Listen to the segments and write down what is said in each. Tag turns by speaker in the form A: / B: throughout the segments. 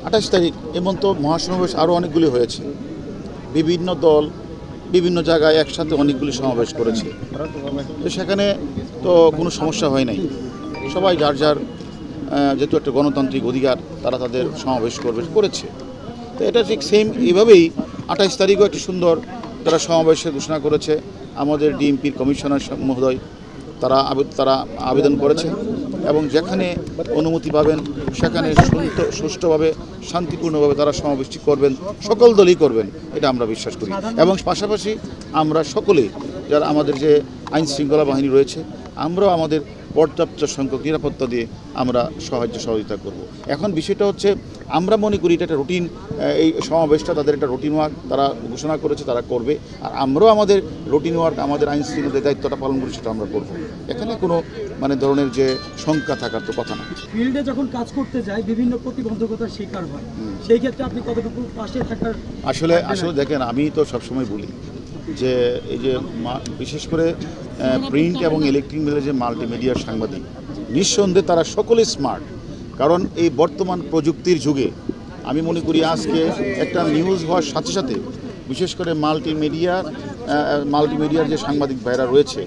A: 28 তারিখ এমন তো মহাসমাবেশ আরও অনেকগুলি হয়েছে, বিভিন্ন দল বিভিন্ন জায়গায় একসাথে অনেকগুলি সমাবেশ করেছে, তো সেখানে তো কোনো সমস্যা হয় নাই। সবাই যার যার যেহেতু একটা গণতান্ত্রিক অধিকার, তারা তাদের সমাবেশ করেছে। তো এটা ঠিক সেম এইভাবেই 28 তারিখও একটি সুন্দর তারা সমাবেশের ঘোষণা করেছে। আমাদের ডিএমপির কমিশনার মহোদয় তারা আবেদন করেছে এবং যেখানে অনুমতি পাবেন সেখানে সুষ্ঠুভাবে শান্তিপূর্ণভাবে তারা সমাবেশটি করবেন, সকল দলই করবেন, এটা আমরা বিশ্বাস করি। এবং পাশাপাশি আমরা সকলেই যারা আমাদের যে আইন শৃঙ্খলা বাহিনী রয়েছে, আমরাও আমাদের পর্যাপ্ত সংখ্যক নিরাপত্তা দিয়ে আমরা সহযোগিতা করব। এখন বিষয়টা হচ্ছে আমরা মনে করি এটা একটা রুটিন, এই সমাবেশটা তাদের একটা রুটিন ওয়ার্ক, তারা ঘোষণা করেছে, তারা করবে, আর আমরাও আমাদের রুটিন ওয়ার্ক, আমাদের আইন শৃঙ্খলার দায়িত্বটা পালন করি, সেটা আমরা করব। এখানে কোনো ধরনের যে শঙ্কা থাকার তো কথা না।
B: ফিল্ডে যখন কাজ করতে যায় বিভিন্ন প্রতিবন্ধকতার শিকার হয়, সেই ক্ষেত্রে আপনি কতটুকু পাশে থাকার? আসলে
A: দেখেন, আমি তো সবসময় বলি যে এই যে বিশেষ করে প্রিন্ট এবং ইলেকট্রিক মিডিয়ার যে মাল্টিমিডিয়ার সাংবাদিক, নিঃসন্দেহে তারা সকলে স্মার্ট। কারণ এই বর্তমান প্রযুক্তির যুগে আমি মনে করি আজকে একটা নিউজ হওয়ার সাথে সাথে বিশেষ করে মাল্টিমিডিয়ার যে সাংবাদিক ভাইরা রয়েছে,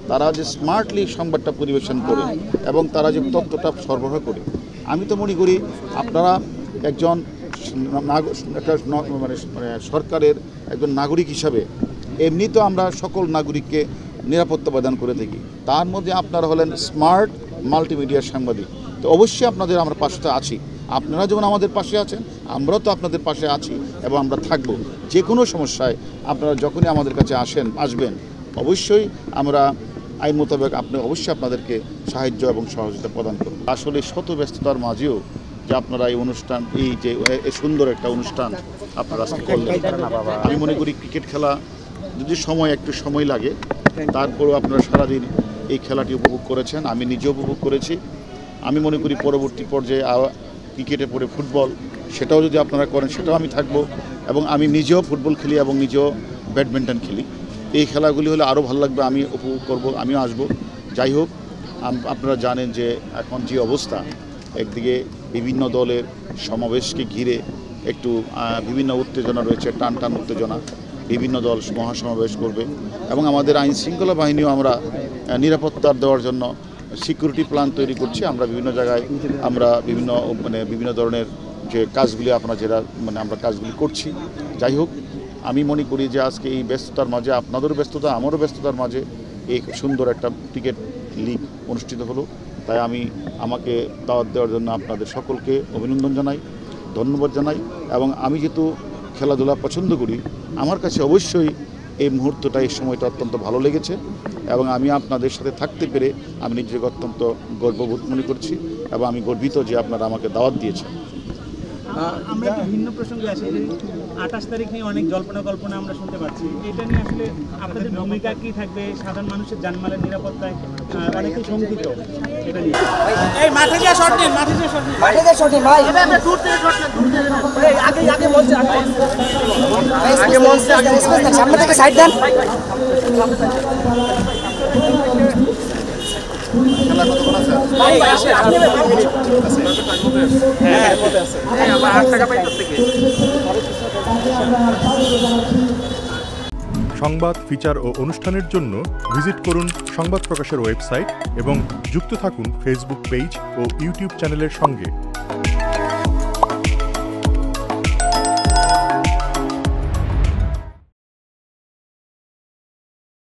A: তারা যে স্মার্টলি সংবাদটা পরিবেশন করে এবং তারা যে তথ্যটা সরবরাহ করে, আমি তো মনে করি আপনারা একজন সরকারের একজন নাগরিক হিসাবে এমনি তো আমরা সকল নাগরিককে নিরাপত্তা প্রদান করে থাকি, তার মধ্যে আপনারা হলেন স্মার্ট মাল্টিমিডিয়ার সাংবাদিক। তো অবশ্যই আপনাদের আমরা পাশে আছি, আপনারা যেমন আমাদের পাশে আছেন, আমরাও তো আপনাদের পাশে আছি এবং আমরা থাকব। যে কোনো সমস্যায় আপনারা যখনই আমাদের কাছে আসবেন, অবশ্যই আমরা আইন মোতাবেক অবশ্যই আপনাদেরকে সাহায্য এবং সহযোগিতা প্রদান করব। আসলে শত ব্যস্ততার মাঝেও যে আপনারা এই অনুষ্ঠান, এই যে সুন্দর একটা অনুষ্ঠান আপনারা করলেন, আমি মনে করি ক্রিকেট খেলা যদি একটু সময় লাগে, তারপরেও আপনারা সারাদিন এই খেলাটি উপভোগ করেছেন, আমি নিজে উপভোগ করেছি। আমি মনে করি পরবর্তী পর্যায়ে ক্রিকেটে পরে ফুটবল, সেটাও যদি আপনারা করেন, সেটাও আমি থাকবো। এবং আমি নিজেও ফুটবল খেলি এবং নিজেও ব্যাডমিন্টন খেলি। এই খেলাগুলি হলে আরও ভালো লাগবে, আমি উপভোগ করব, আমিও আসব। যাই হোক, আপনারা জানেন যে এখন যে অবস্থা, একদিকে বিভিন্ন দলের সমাবেশকে ঘিরে একটু বিভিন্ন উত্তেজনা রয়েছে, টান উত্তেজনা, বিভিন্ন দল মহাসমাবেশ করবে এবং আমাদের আইন শৃঙ্খলা বাহিনীও আমরা নিরাপত্তা দেওয়ার জন্য সিকিউরিটি প্ল্যান তৈরি করছি। আমরা বিভিন্ন জায়গায় আমরা বিভিন্ন ধরনের যে কাজগুলি আমরা কাজগুলি করছি। যাই হোক, আমি মনে করি যে আজকে এই ব্যস্ততার মাঝে, আপনাদেরও ব্যস্ততা, আমারও ব্যস্ততার মাঝে এই সুন্দর একটা ক্রিকেট লিগ অনুষ্ঠিত হলো। তাই আমাকে দাওয়াত দেওয়ার জন্য আপনাদের সকলকে অভিনন্দন জানাই, ধন্যবাদ জানাই। এবং আমি যেহেতু খেলাধুলা পছন্দ করি, আমার কাছে অবশ্যই এই মুহূর্তটা, এই সময়টা অত্যন্ত ভালো লেগেছে এবং আমি আপনাদের সাথে থাকতে পেরে আমি নিজেকে অত্যন্ত গর্ববোধ মনে করছি এবং আমি গর্বিত যে আপনারা আমাকে দাওয়াত দিয়েছেন।
B: আমরা একটু ভিন্ন প্রসঙ্গে আসি। 28 তারিখ নিয়ে অনেক কল্পনা আমরা শুনতে পাচ্ছি, এটা নিয়ে আসলে আপনাদের ভূমিকা কি থাকবে? সাধারণ মানুষের জানমালের নিরাপত্তায় অনেকেই শঙ্কিত। এটা নিয়ে এই মাঠে যা শট নেন, ভাই এটা আমরা দূর থেকে শট নেন, আগে মঞ্চে সামনে থেকে সাইড দেন।
A: খেলা কতক্ষণ আছে?
C: সংবাদ, ফিচার ও অনুষ্ঠানের জন্য ভিজিট করুন সংবাদ প্রকাশের ওয়েবসাইট এবং যুক্ত থাকুন ফেসবুক পেজ ও ইউটিউব চ্যানেলের সঙ্গে।